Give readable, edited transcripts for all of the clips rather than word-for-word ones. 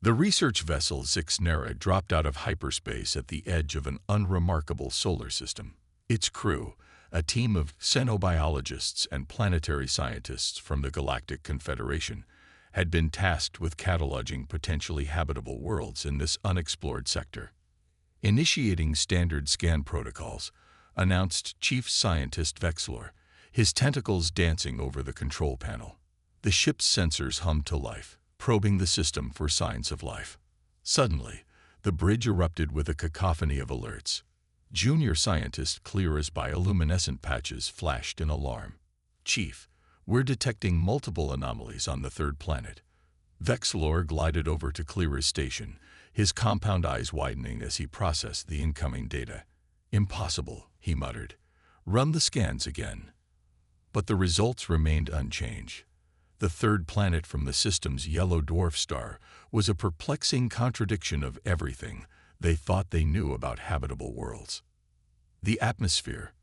The research vessel Zixnera dropped out of hyperspace at the edge of an unremarkable solar system. Its crew, a team of xenobiologists and planetary scientists from the Galactic Confederation, had been tasked with cataloging potentially habitable worlds in this unexplored sector. Initiating standard scan protocols, announced Chief Scientist Vexlor, his tentacles dancing over the control panel. The ship's sensors hummed to life, probing the system for signs of life. Suddenly, the bridge erupted with a cacophony of alerts. Junior Scientist Cleara's bioluminescent patches flashed in alarm. "Chief, we're detecting multiple anomalies on the third planet." Vexlor glided over to Cleara's station, his compound eyes widening as he processed the incoming data. "Impossible," he muttered. "Run the scans again." But the results remained unchanged. The third planet from the system's yellow dwarf star was a perplexing contradiction of everything they thought they knew about habitable worlds. "The atmosphere,"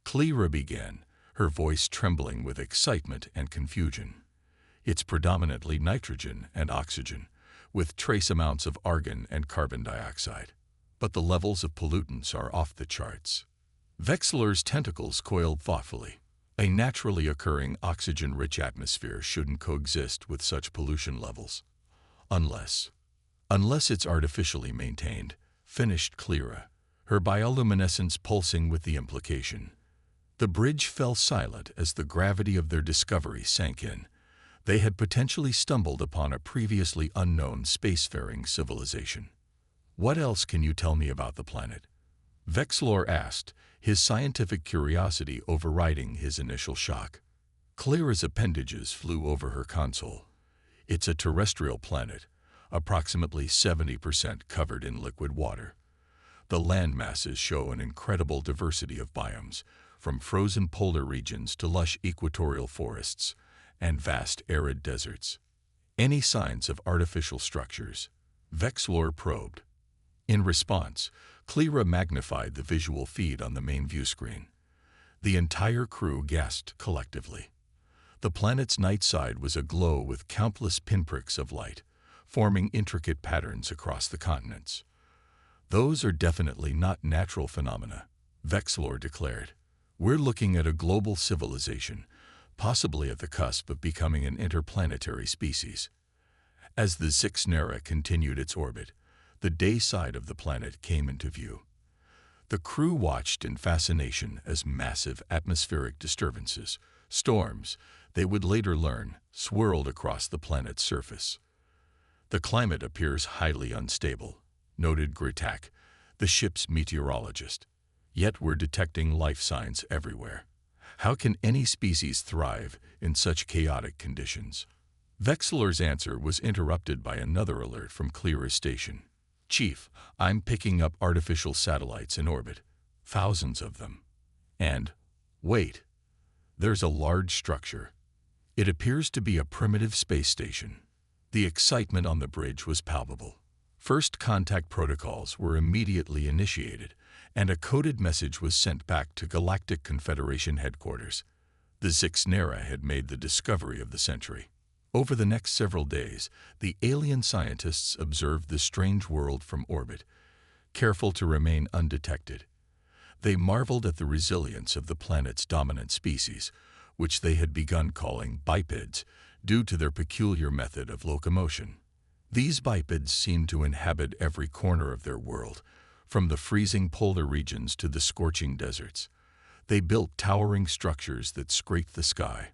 Cleara began, her voice trembling with excitement and confusion. "It's predominantly nitrogen and oxygen, with trace amounts of argon and carbon dioxide. But the levels of pollutants are off the charts." Vexlor's tentacles coiled thoughtfully. A naturally occurring oxygen-rich atmosphere shouldn't coexist with such pollution levels. Unless it's artificially maintained, finished Cleara, her bioluminescence pulsing with the implication. The bridge fell silent as the gravity of their discovery sank in. They had potentially stumbled upon a previously unknown spacefaring civilization. "What else can you tell me about the planet?" Vexlor asked, his scientific curiosity overriding his initial shock. Cleara's appendages flew over her console. "It's a terrestrial planet, approximately 70% covered in liquid water. The land masses show an incredible diversity of biomes, from frozen polar regions to lush equatorial forests and vast arid deserts." "Any signs of artificial structures?" Vexlor probed. In response, Cleara magnified the visual feed on the main view screen. The entire crew gasped collectively. The planet's night side was aglow with countless pinpricks of light, forming intricate patterns across the continents. "Those are definitely not natural phenomena," Vexlor declared. "We're looking at a global civilization, possibly at the cusp of becoming an interplanetary species." As the Zixnera continued its orbit, the day side of the planet came into view. The crew watched in fascination as massive atmospheric disturbances, storms, they would later learn, swirled across the planet's surface. "The climate appears highly unstable," noted Gritak, the ship's meteorologist. "Yet we're detecting life signs everywhere. How can any species thrive in such chaotic conditions?" Vexlor's answer was interrupted by another alert from Cleara's station. "Chief, I'm picking up artificial satellites in orbit. Thousands of them. And, wait, there's a large structure. It appears to be a primitive space station." The excitement on the bridge was palpable. First contact protocols were immediately initiated, and a coded message was sent back to Galactic Confederation headquarters. The Zixnera had made the discovery of the century. Over the next several days, the alien scientists observed the strange world from orbit, careful to remain undetected. They marveled at the resilience of the planet's dominant species, which they had begun calling bipeds, due to their peculiar method of locomotion. These bipeds seemed to inhabit every corner of their world, from the freezing polar regions to the scorching deserts. They built towering structures that scraped the sky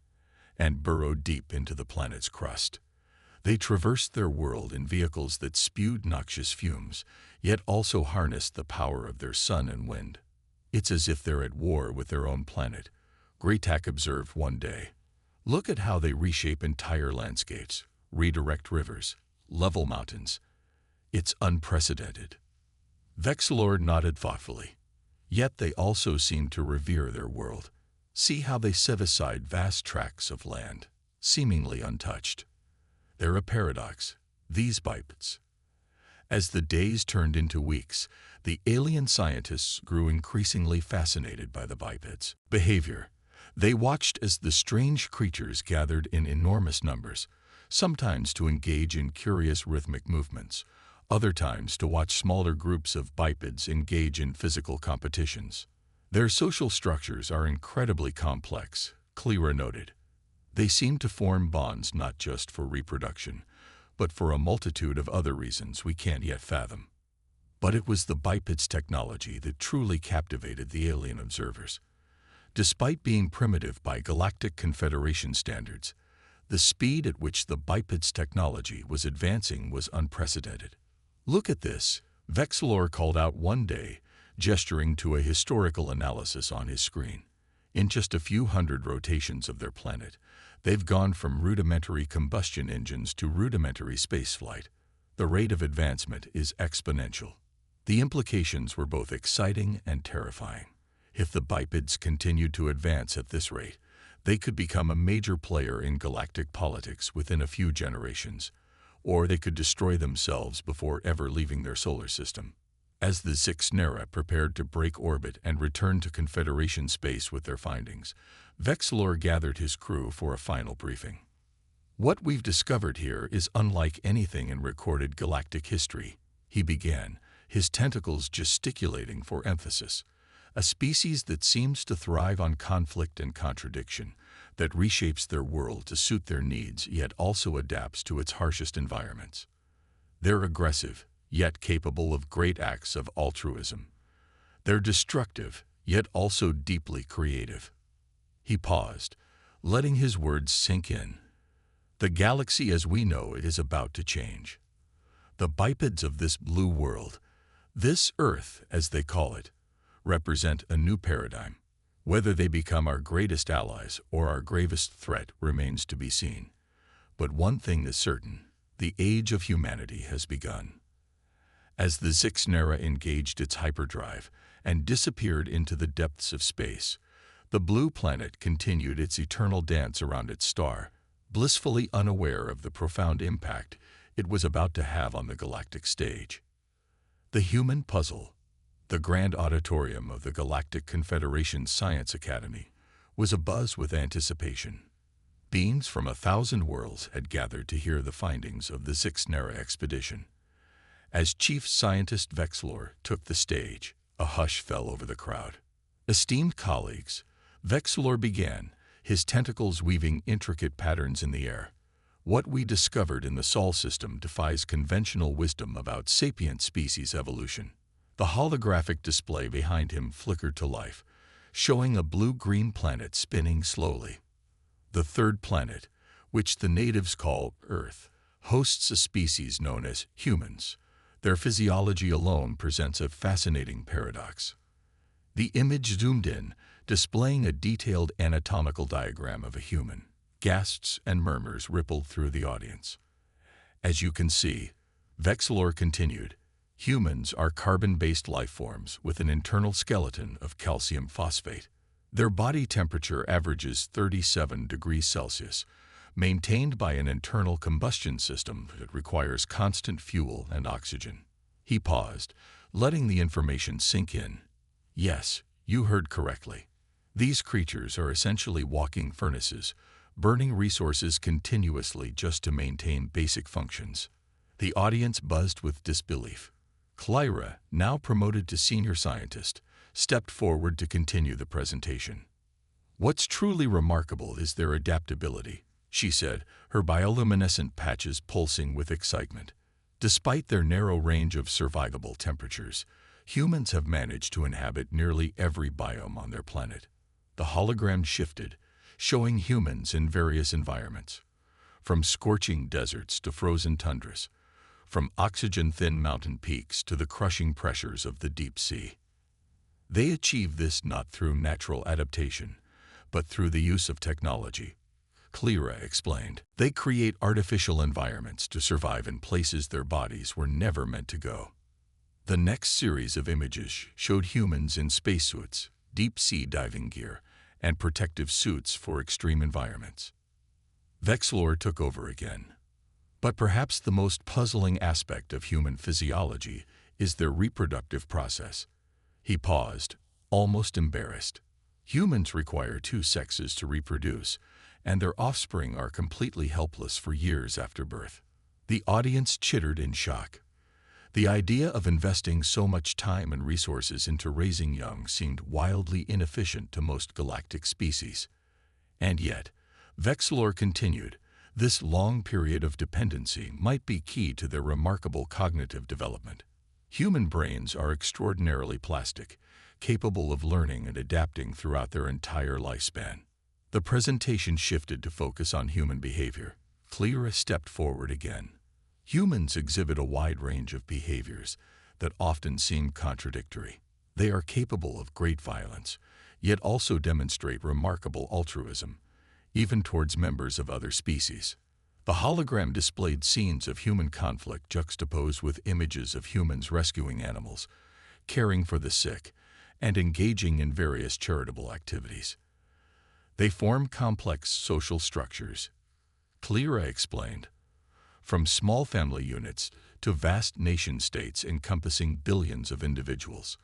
and burrowed deep into the planet's crust. They traversed their world in vehicles that spewed noxious fumes, yet also harnessed the power of their sun and wind. "It's as if they're at war with their own planet," Gritak observed one day. "Look at how they reshape entire landscapes, redirect rivers, level mountains. It's unprecedented." Vexlor nodded thoughtfully. "Yet they also seem to revere their world. See how they set aside vast tracts of land, seemingly untouched. They're a paradox, these bipeds." As the days turned into weeks, the alien scientists grew increasingly fascinated by the bipeds' behavior. They watched as the strange creatures gathered in enormous numbers, sometimes to engage in curious rhythmic movements, other times to watch smaller groups of bipeds engage in physical competitions. Their social structures are incredibly complex, Cleara noted. They seem to form bonds not just for reproduction, but for a multitude of other reasons we can't yet fathom. But it was the bipeds' technology that truly captivated the alien observers. Despite being primitive by Galactic Confederation standards, the speed at which the bipeds' technology was advancing was unprecedented. "Look at this," Vexilor called out one day, gesturing to a historical analysis on his screen. In just a few hundred rotations of their planet, they've gone from rudimentary combustion engines to rudimentary spaceflight. The rate of advancement is exponential. The implications were both exciting and terrifying. If the bipeds continued to advance at this rate, they could become a major player in galactic politics within a few generations, or they could destroy themselves before ever leaving their solar system. As the Six Nera prepared to break orbit and return to Confederation space with their findings, Vexilor gathered his crew for a final briefing. "What we've discovered here is unlike anything in recorded galactic history," he began, his tentacles gesticulating for emphasis. "A species that seems to thrive on conflict and contradiction, that reshapes their world to suit their needs yet also adapts to its harshest environments. They're aggressive, yet capable of great acts of altruism. They're destructive, yet also deeply creative." He paused, letting his words sink in. "The galaxy as we know it is about to change. The bipeds of this blue world, this Earth as they call it, represent a new paradigm. Whether they become our greatest allies or our gravest threat remains to be seen. But one thing is certain, the age of humanity has begun." As the Six Nera engaged its hyperdrive and disappeared into the depths of space, the blue planet continued its eternal dance around its star, blissfully unaware of the profound impact it was about to have on the galactic stage. The human puzzle, the grand auditorium of the Galactic Confederation Science Academy, was abuzz with anticipation. Beings from 1,000 worlds had gathered to hear the findings of the Six Nera expedition. As Chief Scientist Vexilor took the stage, a hush fell over the crowd. "Esteemed colleagues," Vexilor began, his tentacles weaving intricate patterns in the air. "What we discovered in the Sol system defies conventional wisdom about sapient species evolution." The holographic display behind him flickered to life, showing a blue-green planet spinning slowly. The third planet, which the natives call Earth, hosts a species known as humans. Their physiology alone presents a fascinating paradox. The image zoomed in, displaying a detailed anatomical diagram of a human. Gasps and murmurs rippled through the audience. "As you can see," Vexilor continued, "humans are carbon-based life forms with an internal skeleton of calcium phosphate. Their body temperature averages 37 degrees Celsius, maintained by an internal combustion system that requires constant fuel and oxygen." He paused, letting the information sink in. "Yes, you heard correctly. These creatures are essentially walking furnaces, burning resources continuously just to maintain basic functions." The audience buzzed with disbelief. Cleara, now promoted to senior scientist, stepped forward to continue the presentation. "What's truly remarkable is their adaptability," she said, her bioluminescent patches pulsing with excitement. "Despite their narrow range of survivable temperatures, humans have managed to inhabit nearly every biome on their planet." The hologram shifted, showing humans in various environments, from scorching deserts to frozen tundras, from oxygen-thin mountain peaks to the crushing pressures of the deep sea. They achieve this not through natural adaptation, but through the use of technology. Cleara explained. They create artificial environments to survive in places their bodies were never meant to go. The next series of images showed humans in spacesuits, deep-sea diving gear, and protective suits for extreme environments. Vexilor took over again. "But perhaps the most puzzling aspect of human physiology is their reproductive process." He paused, almost embarrassed. "Humans require two sexes to reproduce, and their offspring are completely helpless for years after birth. The audience chittered in shock. The idea of investing so much time and resources into raising young seemed wildly inefficient to most galactic species. And yet, Vexilor continued, this long period of dependency might be key to their remarkable cognitive development. Human brains are extraordinarily plastic, capable of learning and adapting throughout their entire lifespan. The presentation shifted to focus on human behavior. Cleara stepped forward again. Humans exhibit a wide range of behaviors that often seem contradictory. They are capable of great violence, yet also demonstrate remarkable altruism, even towards members of other species. The hologram displayed scenes of human conflict juxtaposed with images of humans rescuing animals, caring for the sick, and engaging in various charitable activities. They form complex social structures. Cleara explained, from small family units to vast nation-states encompassing billions of individuals.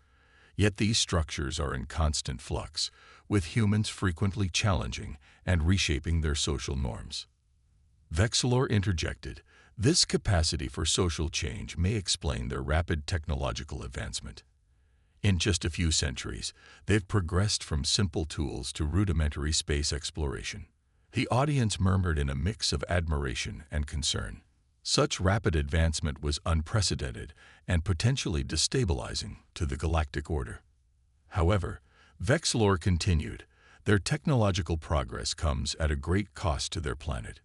Yet these structures are in constant flux, with humans frequently challenging and reshaping their social norms. Vexilor interjected, this capacity for social change may explain their rapid technological advancement. In just a few centuries, they've progressed from simple tools to rudimentary space exploration. The audience murmured in a mix of admiration and concern. Such rapid advancement was unprecedented and potentially destabilizing to the galactic order. However, Vexilor continued, their technological progress comes at a great cost to their planet.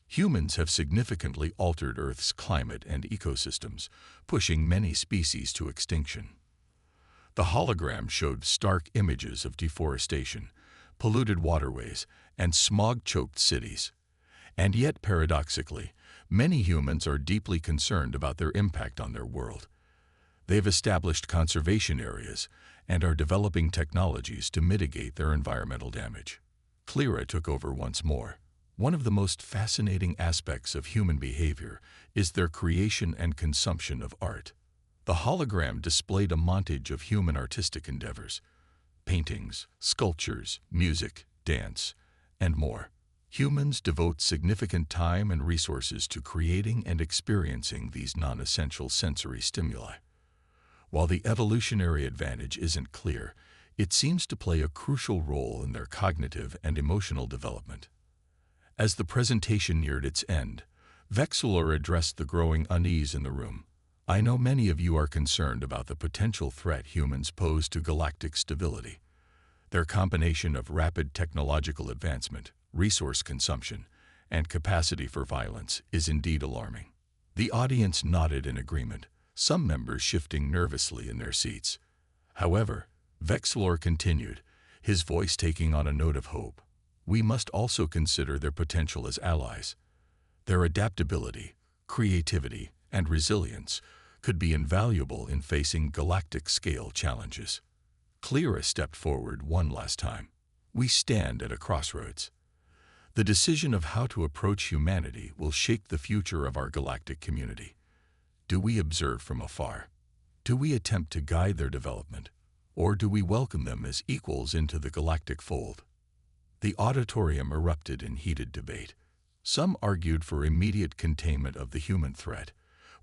Humans have significantly altered Earth's climate and ecosystems, pushing many species to extinction. The hologram showed stark images of deforestation, polluted waterways, and smog-choked cities. And yet, paradoxically, many humans are deeply concerned about their impact on their world. They've established conservation areas and are developing technologies to mitigate their environmental damage. Cleara took over once more. One of the most fascinating aspects of human behavior is their creation and consumption of art. The hologram displayed a montage of human artistic endeavors, paintings, sculptures, music, dance, and more. Humans devote significant time and resources to creating and experiencing these non-essential sensory stimuli. While the evolutionary advantage isn't clear, it seems to play a crucial role in their cognitive and emotional development. As the presentation neared its end, Vexilor addressed the growing unease in the room. I know many of you are concerned about the potential threat humans pose to galactic stability. Their combination of rapid technological advancement, resource consumption, and capacity for violence is indeed alarming. The audience nodded in agreement, some members shifting nervously in their seats. However, Vexilor continued, his voice taking on a note of hope. We must also consider their potential as allies. Their adaptability, creativity, and resilience could be invaluable in facing galactic-scale challenges. Cleara stepped forward one last time. We stand at a crossroads. The decision of how to approach humanity will shape the future of our galactic community. Do we observe from afar? Do we attempt to guide their development? Or do we welcome them as equals into the galactic fold? The auditorium erupted in heated debate. Some argued for immediate containment of the human threat,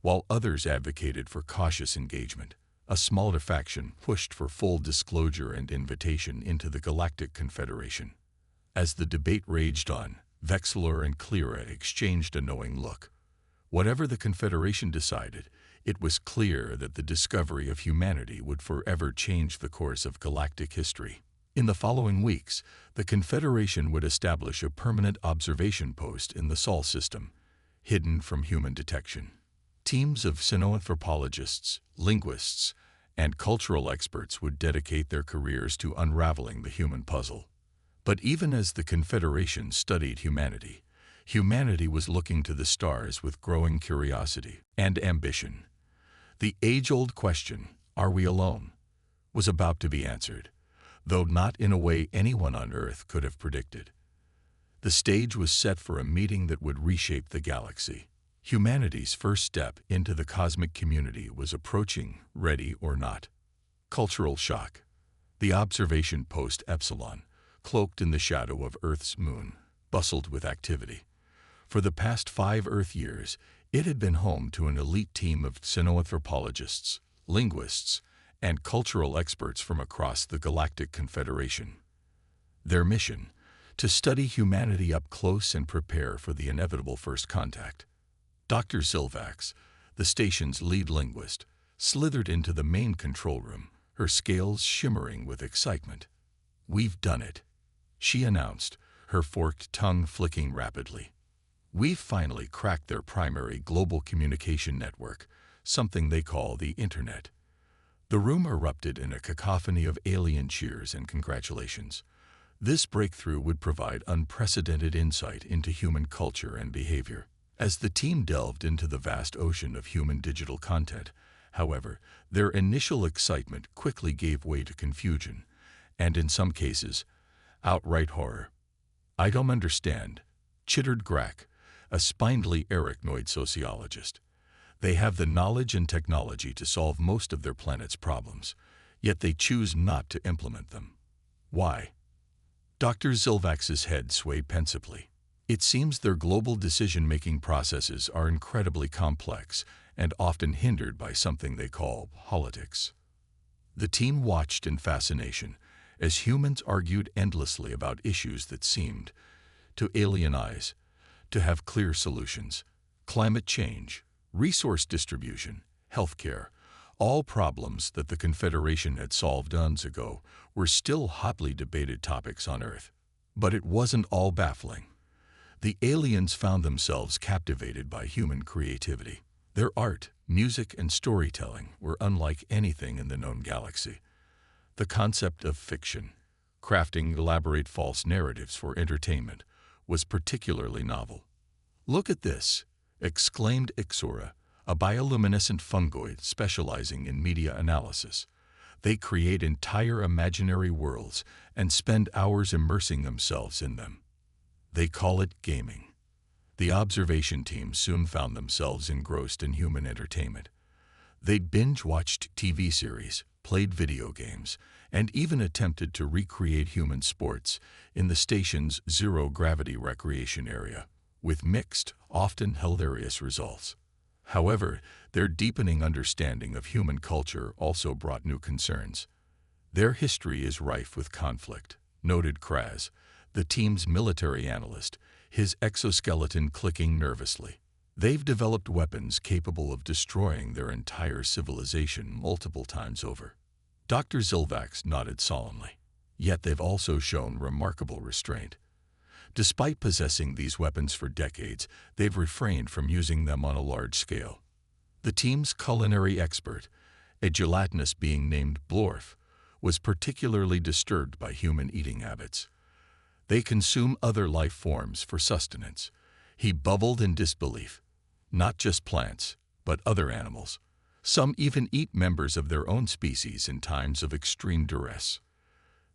while others advocated for cautious engagement. A smaller faction pushed for full disclosure and invitation into the Galactic Confederation. As the debate raged on, Vexilor and Cleara exchanged a knowing look. Whatever the Confederation decided, it was clear that the discovery of humanity would forever change the course of galactic history. In the following weeks, the Confederation would establish a permanent observation post in the Sol system, hidden from human detection. Teams of xenoanthropologists, linguists, and cultural experts would dedicate their careers to unraveling the human puzzle. But even as the Confederation studied humanity, humanity was looking to the stars with growing curiosity and ambition. The age-old question, are we alone, was about to be answered, though not in a way anyone on Earth could have predicted. The stage was set for a meeting that would reshape the galaxy. Humanity's first step into the cosmic community was approaching, ready or not. Cultural shock. The observation post Epsilon, cloaked in the shadow of Earth's moon, bustled with activity. For the past 5 Earth years, it had been home to an elite team of xenoanthropologists, linguists, and cultural experts from across the Galactic Confederation. Their mission: to study humanity up close and prepare for the inevitable first contact. Dr. Silvax, the station's lead linguist, slithered into the main control room, her scales shimmering with excitement. "We've done it," she announced, her forked tongue flicking rapidly. "We've finally cracked their primary global communication network, something they call the Internet." The room erupted in a cacophony of alien cheers and congratulations. This breakthrough would provide unprecedented insight into human culture and behavior. As the team delved into the vast ocean of human digital content, however, their initial excitement quickly gave way to confusion, and in some cases, outright horror. "I don't understand," chittered Grack, a spindly arachnoid sociologist. "They have the knowledge and technology to solve most of their planet's problems, yet they choose not to implement them. Why?" Dr. Zilvax's head swayed pensively. "It seems their global decision-making processes are incredibly complex and often hindered by something they call politics." The team watched in fascination as humans argued endlessly about issues that seemed to alien eyes to have clear solutions: climate change, resource distribution, healthcare. All problems that the Confederation had solved eons ago were still hotly debated topics on Earth. But it wasn't all baffling. The aliens found themselves captivated by human creativity. Their art, music, and storytelling were unlike anything in the known galaxy. The concept of fiction, crafting elaborate false narratives for entertainment, was particularly novel. "Look at this," exclaimed Ixora, a bioluminescent fungoid specializing in media analysis. "They create entire imaginary worlds and spend hours immersing themselves in them. They call it gaming." The observation team soon found themselves engrossed in human entertainment. They'd binge-watched TV series, played video games, and even attempted to recreate human sports in the station's zero-gravity recreation area, with mixed, often hilarious results. However, their deepening understanding of human culture also brought new concerns. "Their history is rife with conflict," noted Kraz, the team's military analyst, his exoskeleton clicking nervously. "They've developed weapons capable of destroying their entire civilization multiple times over." Dr. Zilvax nodded solemnly. "Yet they've also shown remarkable restraint. Despite possessing these weapons for decades, they've refrained from using them on a large scale." The team's culinary expert, a gelatinous being named Blorf, was particularly disturbed by human eating habits. "They consume other life forms for sustenance." He bubbled in disbelief. "Not just plants, but other animals. Some even eat members of their own species in times of extreme duress."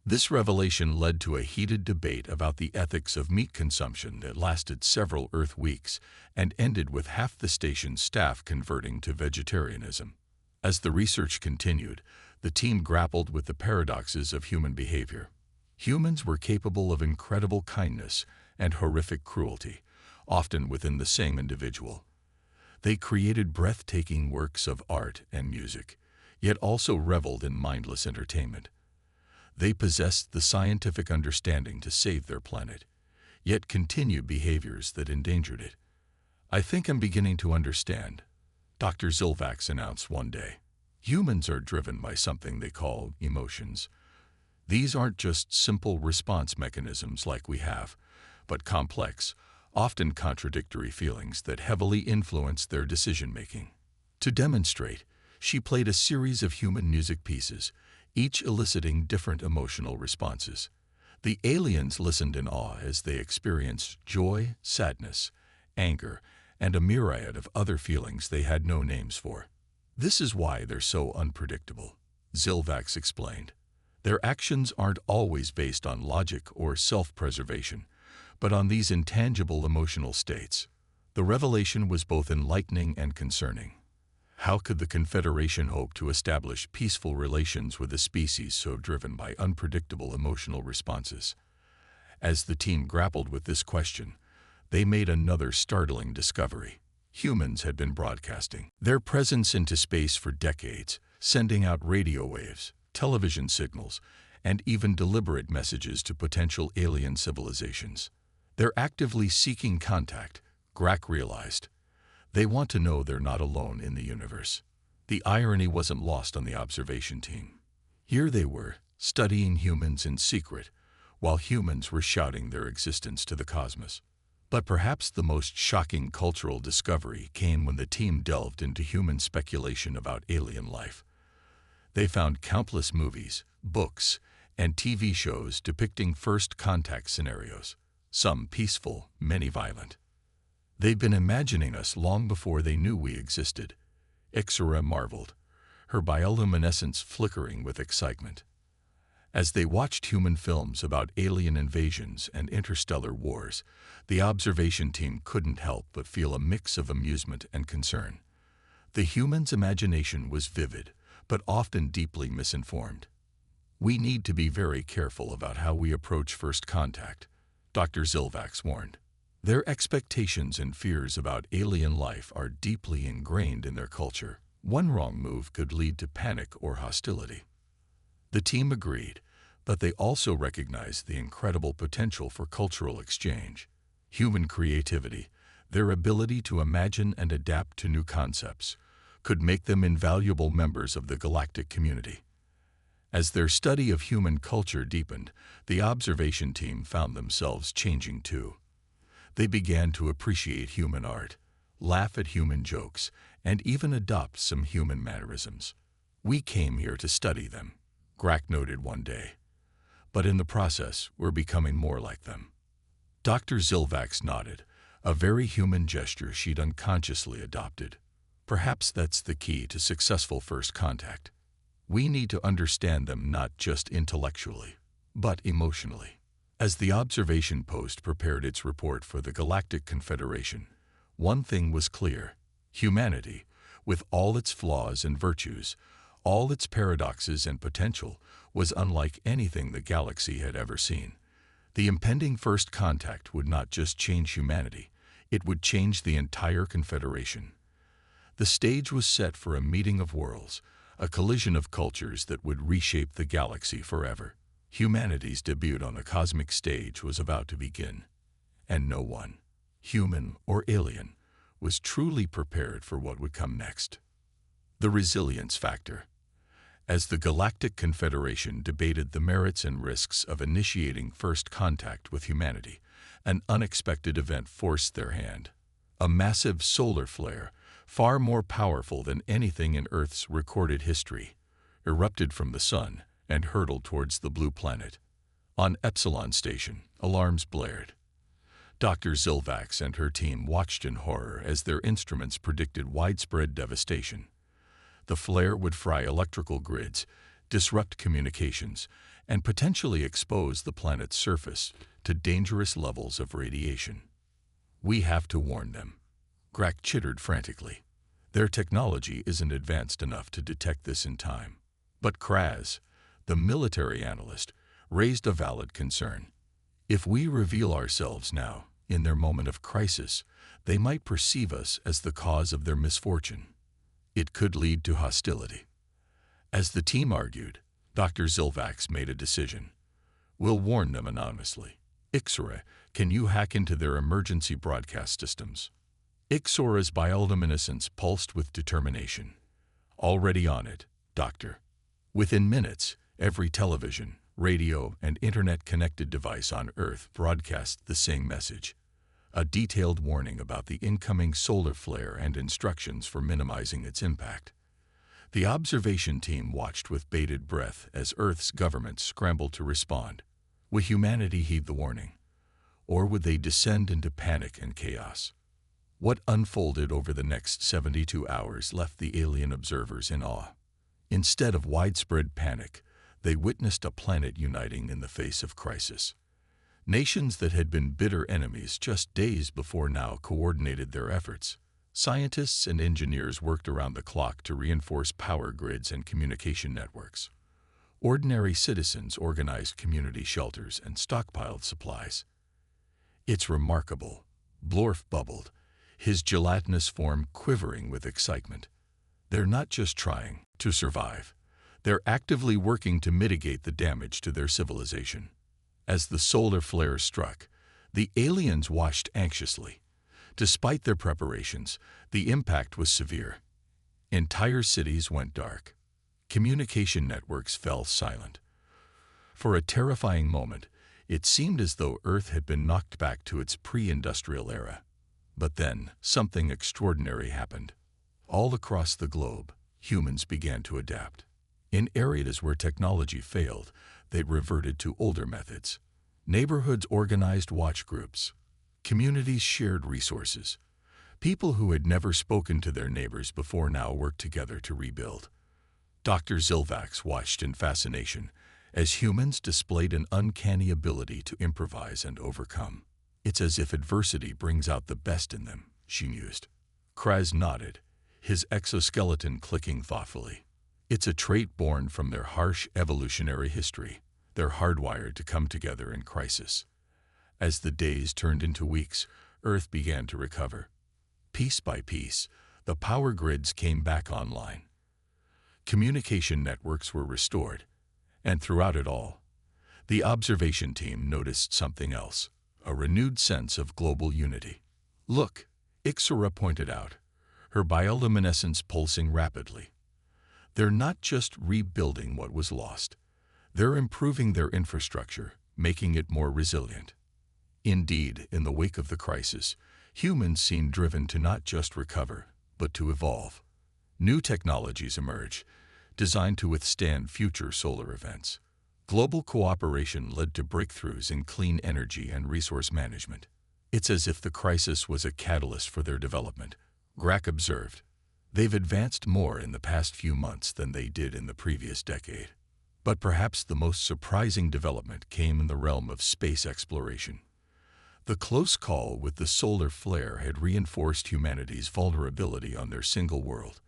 This revelation led to a heated debate about the ethics of meat consumption that lasted several Earth weeks and ended with half the station's staff converting to vegetarianism. As the research continued, the team grappled with the paradoxes of human behavior. Humans were capable of incredible kindness and horrific cruelty, often within the same individual. They created breathtaking works of art and music, yet also reveled in mindless entertainment. They possessed the scientific understanding to save their planet, yet continued behaviors that endangered it. "I think I'm beginning to understand," Dr. Zilvax announced one day. "Humans are driven by something they call emotions. These aren't just simple response mechanisms like we have, but complex, often contradictory feelings that heavily influence their decision-making." To demonstrate, she played a series of human music pieces, each eliciting different emotional responses. The aliens listened in awe as they experienced joy, sadness, anger, and a myriad of other feelings they had no names for. "This is why they're so unpredictable," Zilvax explained. "Their actions aren't always based on logic or self-preservation, but on these intangible emotional states." The revelation was both enlightening and concerning. How could the Confederation hope to establish peaceful relations with a species so driven by unpredictable emotional responses? As the team grappled with this question, they made another startling discovery. Humans had been broadcasting their presence into space for decades, sending out radio waves, television signals, and even deliberate messages to potential alien civilizations. They're actively seeking contact, Grach realized. They want to know they're not alone in the universe. The irony wasn't lost on the observation team. Here they were, studying humans in secret, while humans were shouting their existence to the cosmos. But perhaps the most shocking cultural discovery came when the team delved into human speculation about alien life. They found countless movies, books, and TV shows depicting first contact scenarios, some peaceful, many violent. They've been imagining us long before they knew we existed, Ixora marveled, her bioluminescence flickering with excitement. As they watched human films about alien invasions and interstellar wars, the observation team couldn't help but feel a mix of amusement and concern. The human's imagination was vivid, but often deeply misinformed. We need to be very careful about how we approach first contact, Dr. Zilvax warned. Their expectations and fears about alien life are deeply ingrained in their culture. One wrong move could lead to panic or hostility. The team agreed, but they also recognized the incredible potential for cultural exchange. Human creativity, their ability to imagine and adapt to new concepts, could make them invaluable members of the galactic community. As their study of human culture deepened, the observation team found themselves changing too. They began to appreciate human art, laugh at human jokes, and even adopt some human mannerisms. We came here to study them, Grach noted one day. But in the process, we're becoming more like them. Dr. Zilvax nodded, a very human gesture she'd unconsciously adopted. Perhaps that's the key to successful first contact. We need to understand them not just intellectually, but emotionally. As the observation post prepared its report for the Galactic Confederation, one thing was clear. Humanity, with all its flaws and virtues, all its paradoxes and potential, was unlike anything the galaxy had ever seen. The impending first contact would not just change humanity, it would change the entire Confederation. The stage was set for a meeting of worlds, a collision of cultures that would reshape the galaxy forever. Humanity's debut on the cosmic stage was about to begin, and no one, human or alien, was truly prepared for what would come next. The resilience factor. As the Galactic Confederation debated the merits and risks of initiating first contact with humanity, an unexpected event forced their hand. A massive solar flare, far more powerful than anything in Earth's recorded history, erupted from the sun and hurtled towards the blue planet. On Epsilon Station, alarms blared. Dr. Zilvax and her team watched in horror as their instruments predicted widespread devastation. The flare would fry electrical grids, disrupt communications, and potentially expose the planet's surface to dangerous levels of radiation. We have to warn them, Grach chittered frantically. Their technology isn't advanced enough to detect this in time. But Kraz, the military analyst, raised a valid concern. If we reveal ourselves now, in their moment of crisis, they might perceive us as the cause of their misfortune. It could lead to hostility. As the team argued, Dr. Zilvax made a decision. We'll warn them anonymously. Ixora, can you hack into their emergency broadcast systems? Ixora's bioluminescence pulsed with determination. Already on it, Doctor. Within minutes, every television, radio, and internet-connected device on Earth broadcast the same message. A detailed warning about the incoming solar flare and instructions for minimizing its impact. The observation team watched with bated breath as Earth's government scrambled to respond. Would humanity heed the warning? Or would they descend into panic and chaos? What unfolded over the next 72 hours left the alien observers in awe. Instead of widespread panic, they witnessed a planet uniting in the face of crisis. Nations that had been bitter enemies just days before now coordinated their efforts. Scientists and engineers worked around the clock to reinforce power grids and communication networks. Ordinary citizens organized community shelters and stockpiled supplies. "It's remarkable," Blorf bubbled, his gelatinous form quivering with excitement. "They're not just trying to survive. They're actively working to mitigate the damage to their civilization." As the solar flare struck, the aliens watched anxiously. Despite their preparations, the impact was severe. Entire cities went dark. Communication networks fell silent. For a terrifying moment, it seemed as though Earth had been knocked back to its pre-industrial era. But then, something extraordinary happened. All across the globe, humans began to adapt. In areas where technology failed, they reverted to older methods. Neighborhoods organized watch groups. Communities shared resources. People who had never spoken to their neighbors before now worked together to rebuild. Dr. Zilvax watched in fascination as humans displayed an uncanny ability to improvise and overcome. "It's as if adversity brings out the best in them," she mused. Kraz nodded, his exoskeleton clicking thoughtfully. "It's a trait born from their harsh evolutionary history. They're hardwired to come together in crisis." As the days turned into weeks, Earth began to recover. Piece by piece, the power grids came back online. Communication networks were restored, and throughout it all, the observation team noticed something else, a renewed sense of global unity. "Look," Ixora pointed out, her bioluminescence pulsing rapidly. "They're not just rebuilding what was lost. They're improving their infrastructure, making it more resilient." Indeed, in the wake of the crisis, humans seemed driven to not just recover, but to evolve. New technologies emerged, designed to withstand future solar events. Global cooperation led to breakthroughs in clean energy and resource management. "It's as if the crisis was a catalyst for their development," Grack observed. "They've advanced more in the past few months than they did in the previous decade." But perhaps the most surprising development came in the realm of space exploration. The close call with the solar flare had reinforced humanity's vulnerability on their single world.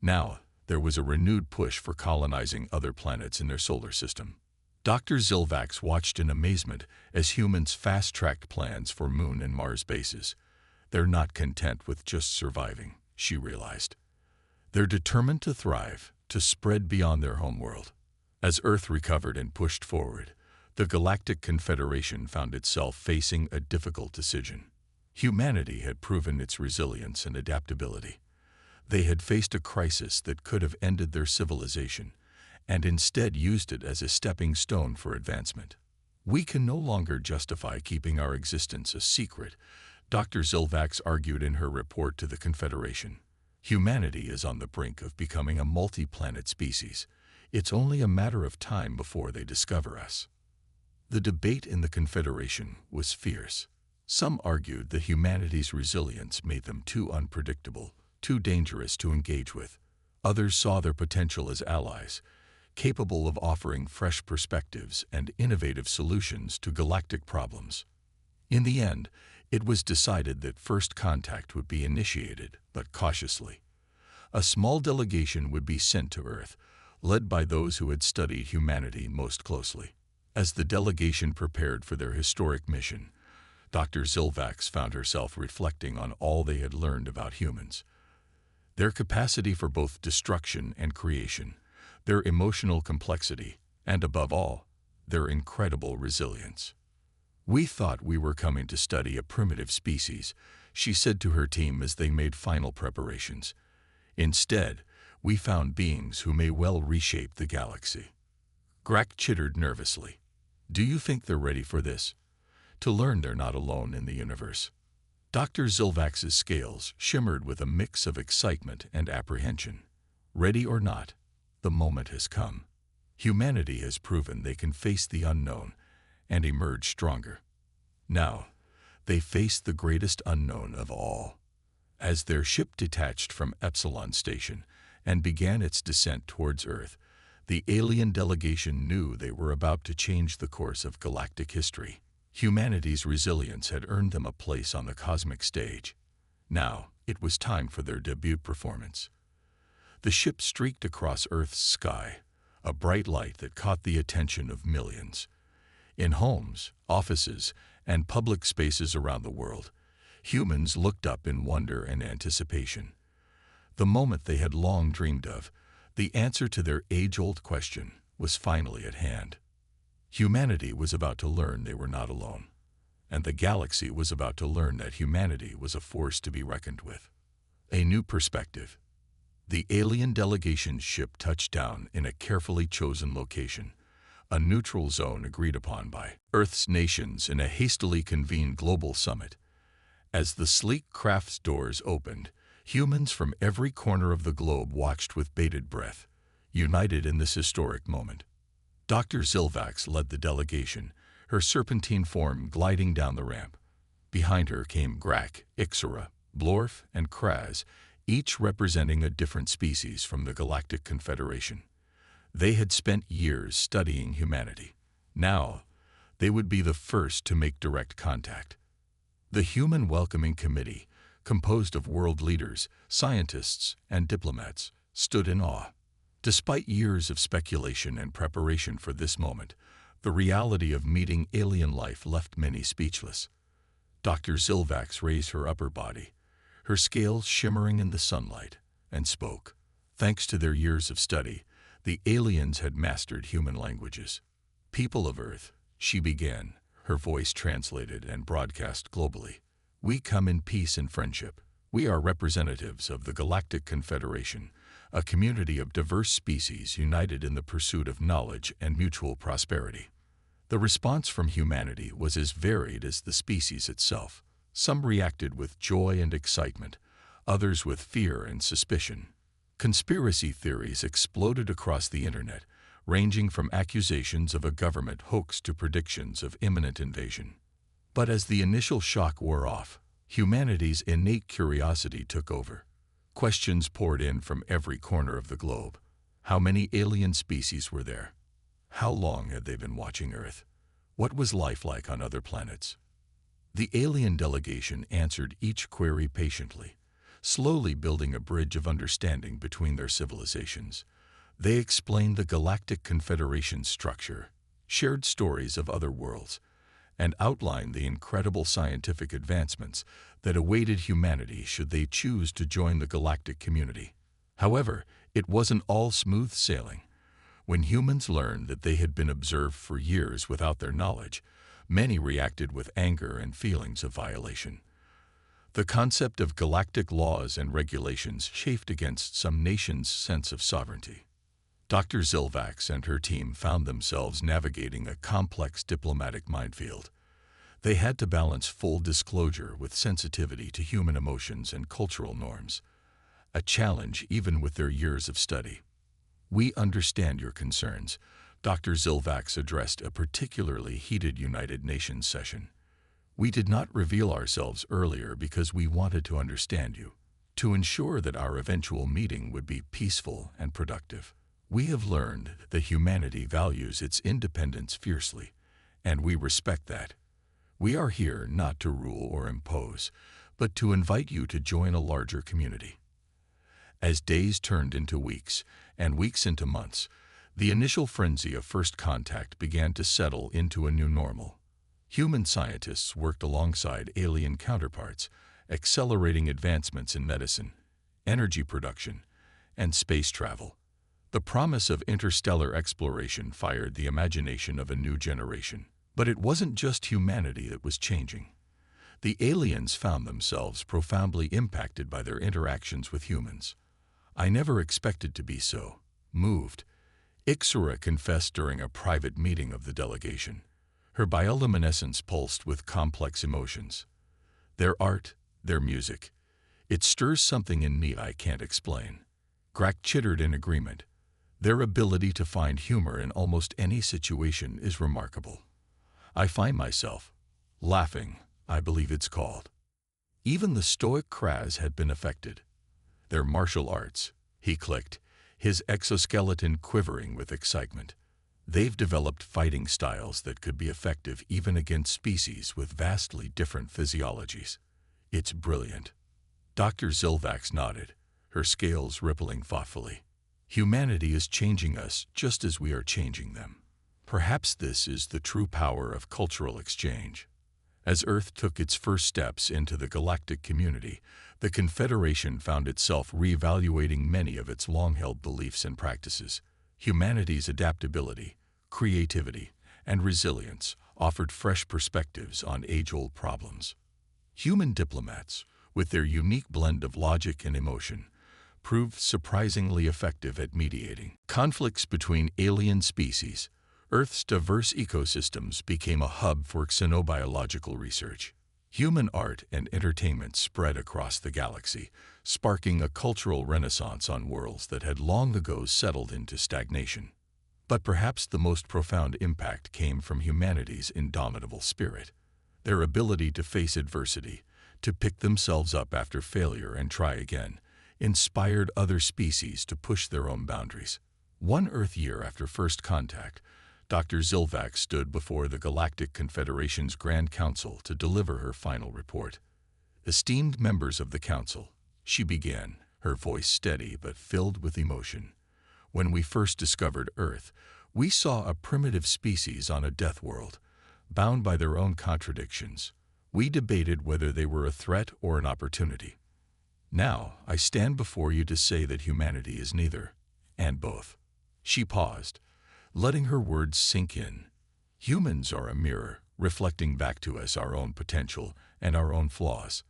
Now, there was a renewed push for colonizing other planets in their solar system. Dr. Zilvax watched in amazement as humans fast-tracked plans for Moon and Mars bases. "They're not content with just surviving," she realized. "They're determined to thrive, to spread beyond their homeworld." As Earth recovered and pushed forward, the Galactic Confederation found itself facing a difficult decision. Humanity had proven its resilience and adaptability. They had faced a crisis that could have ended their civilization, and instead used it as a stepping stone for advancement. "We can no longer justify keeping our existence a secret," Dr. Zilvax argued in her report to the Confederation. "Humanity is on the brink of becoming a multi-planet species. It's only a matter of time before they discover us." The debate in the Confederation was fierce. Some argued that humanity's resilience made them too unpredictable, too dangerous to engage with. Others saw their potential as allies, capable of offering fresh perspectives and innovative solutions to galactic problems. In the end, it was decided that first contact would be initiated, but cautiously. A small delegation would be sent to Earth, led by those who had studied humanity most closely. As the delegation prepared for their historic mission, Dr. Zilvax found herself reflecting on all they had learned about humans. Their capacity for both destruction and creation, their emotional complexity, and above all, their incredible resilience. "We thought we were coming to study a primitive species," she said to her team as they made final preparations. "Instead, we found beings who may well reshape the galaxy." Grack chittered nervously. "Do you think they're ready for this? To learn they're not alone in the universe?" Dr. Zilvax's scales shimmered with a mix of excitement and apprehension. "Ready or not, the moment has come. Humanity has proven they can face the unknown and emerge stronger. Now, they face the greatest unknown of all." As their ship detached from Epsilon Station and began its descent towards Earth, the alien delegation knew they were about to change the course of galactic history. Humanity's resilience had earned them a place on the cosmic stage. Now, it was time for their debut performance. The ship streaked across Earth's sky, a bright light that caught the attention of millions. In homes, offices, and public spaces around the world, humans looked up in wonder and anticipation. The moment they had long dreamed of, the answer to their age-old question, was finally at hand. Humanity was about to learn they were not alone, and the galaxy was about to learn that humanity was a force to be reckoned with. A new perspective. The alien delegation's ship touched down in a carefully chosen location, a neutral zone agreed upon by Earth's nations in a hastily convened global summit. As the sleek craft's doors opened, humans from every corner of the globe watched with bated breath, united in this historic moment. Dr. Zilvax led the delegation, her serpentine form gliding down the ramp. Behind her came Grak, Ixora, Blorf, and Kraz, each representing a different species from the Galactic Confederation. They had spent years studying humanity. Now, they would be the first to make direct contact. The Human Welcoming Committee, composed of world leaders, scientists, and diplomats, stood in awe. Despite years of speculation and preparation for this moment, the reality of meeting alien life left many speechless. Dr. Zilvax raised her upper body, her scales shimmering in the sunlight, and spoke. Thanks to their years of study, the aliens had mastered human languages. People of Earth, she began, her voice translated and broadcast globally. We come in peace and friendship. We are representatives of the Galactic Confederation, a community of diverse species united in the pursuit of knowledge and mutual prosperity. The response from humanity was as varied as the species itself. Some reacted with joy and excitement, others with fear and suspicion. Conspiracy theories exploded across the internet, ranging from accusations of a government hoax to predictions of imminent invasion. But as the initial shock wore off, humanity's innate curiosity took over. Questions poured in from every corner of the globe. How many alien species were there? How long had they been watching Earth? What was life like on other planets? The alien delegation answered each query patiently, slowly building a bridge of understanding between their civilizations. They explained the Galactic Confederation's structure, shared stories of other worlds, and outlined the incredible scientific advancements that awaited humanity should they choose to join the galactic community. However, it wasn't all smooth sailing. When humans learned that they had been observed for years without their knowledge, many reacted with anger and feelings of violation. The concept of galactic laws and regulations chafed against some nations' sense of sovereignty. Dr. Zilvax and her team found themselves navigating a complex diplomatic minefield. They had to balance full disclosure with sensitivity to human emotions and cultural norms, a challenge even with their years of study. We understand your concerns. Dr. Zilvax addressed a particularly heated United Nations session. We did not reveal ourselves earlier because we wanted to understand you, to ensure that our eventual meeting would be peaceful and productive. We have learned that humanity values its independence fiercely, and we respect that. We are here not to rule or impose, but to invite you to join a larger community. As days turned into weeks, and weeks into months, the initial frenzy of first contact began to settle into a new normal. Human scientists worked alongside alien counterparts, accelerating advancements in medicine, energy production, and space travel. The promise of interstellar exploration fired the imagination of a new generation. But it wasn't just humanity that was changing. The aliens found themselves profoundly impacted by their interactions with humans. I never expected to be so moved, Ixora confessed during a private meeting of the delegation. Her bioluminescence pulsed with complex emotions. Their art, their music. It stirs something in me I can't explain. Grak chittered in agreement. Their ability to find humor in almost any situation is remarkable. I find myself laughing, I believe it's called. Even the stoic Kraz had been affected. Their martial arts, he clicked, his exoskeleton quivering with excitement. They've developed fighting styles that could be effective even against species with vastly different physiologies. It's brilliant. Dr. Zilvax nodded, her scales rippling thoughtfully. Humanity is changing us just as we are changing them. Perhaps this is the true power of cultural exchange. As Earth took its first steps into the galactic community, the Confederation found itself reevaluating many of its long-held beliefs and practices. Humanity's adaptability, creativity, and resilience offered fresh perspectives on age-old problems. Human diplomats, with their unique blend of logic and emotion, proved surprisingly effective at mediating conflicts between alien species. Earth's diverse ecosystems became a hub for xenobiological research. Human art and entertainment spread across the galaxy, sparking a cultural renaissance on worlds that had long ago settled into stagnation. But perhaps the most profound impact came from humanity's indomitable spirit. Their ability to face adversity, to pick themselves up after failure and try again, inspired other species to push their own boundaries. One Earth year after first contact, Dr. Zilvac stood before the Galactic Confederation's Grand Council to deliver her final report. Esteemed members of the Council, she began, her voice steady but filled with emotion. When we first discovered Earth, we saw a primitive species on a death world, bound by their own contradictions. We debated whether they were a threat or an opportunity. Now, I stand before you to say that humanity is neither, and both. She paused, letting her words sink in. Humans are a mirror, reflecting back to us our own potential and our own flaws.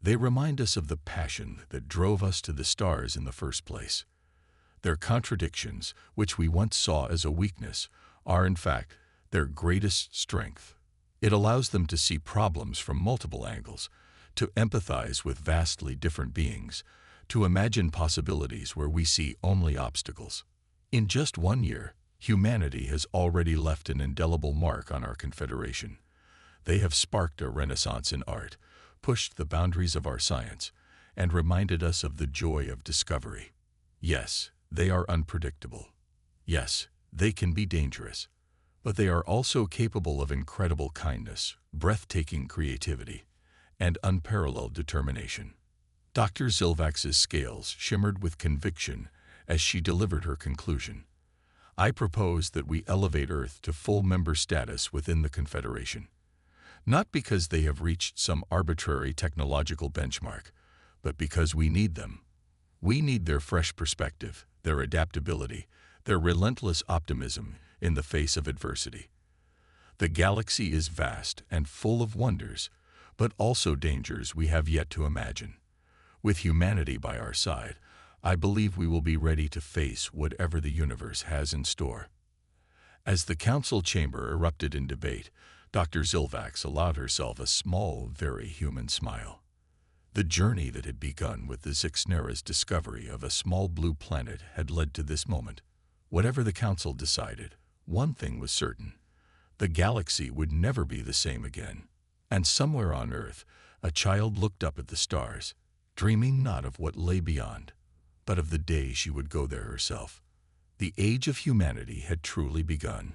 They remind us of the passion that drove us to the stars in the first place. Their contradictions, which we once saw as a weakness, are in fact their greatest strength. It allows them to see problems from multiple angles, to empathize with vastly different beings, to imagine possibilities where we see only obstacles. In just 1 year, humanity has already left an indelible mark on our Confederation. They have sparked a renaissance in art, pushed the boundaries of our science, and reminded us of the joy of discovery. Yes, they are unpredictable. Yes, they can be dangerous. But they are also capable of incredible kindness, breathtaking creativity, and unparalleled determination. Dr. Zilvax's scales shimmered with conviction as she delivered her conclusion. I propose that we elevate Earth to full member status within the Confederation. Not because they have reached some arbitrary technological benchmark, but because we need them. We need their fresh perspective, their adaptability, their relentless optimism in the face of adversity. The galaxy is vast and full of wonders, but also dangers we have yet to imagine. With humanity by our side, I believe we will be ready to face whatever the universe has in store. As the council chamber erupted in debate, Dr. Zilvax allowed herself a small, very human smile. The journey that had begun with the Zixnera's discovery of a small blue planet had led to this moment. Whatever the council decided, one thing was certain. The galaxy would never be the same again. And somewhere on Earth, a child looked up at the stars, dreaming not of what lay beyond, but of the day she would go there herself. The age of humanity had truly begun.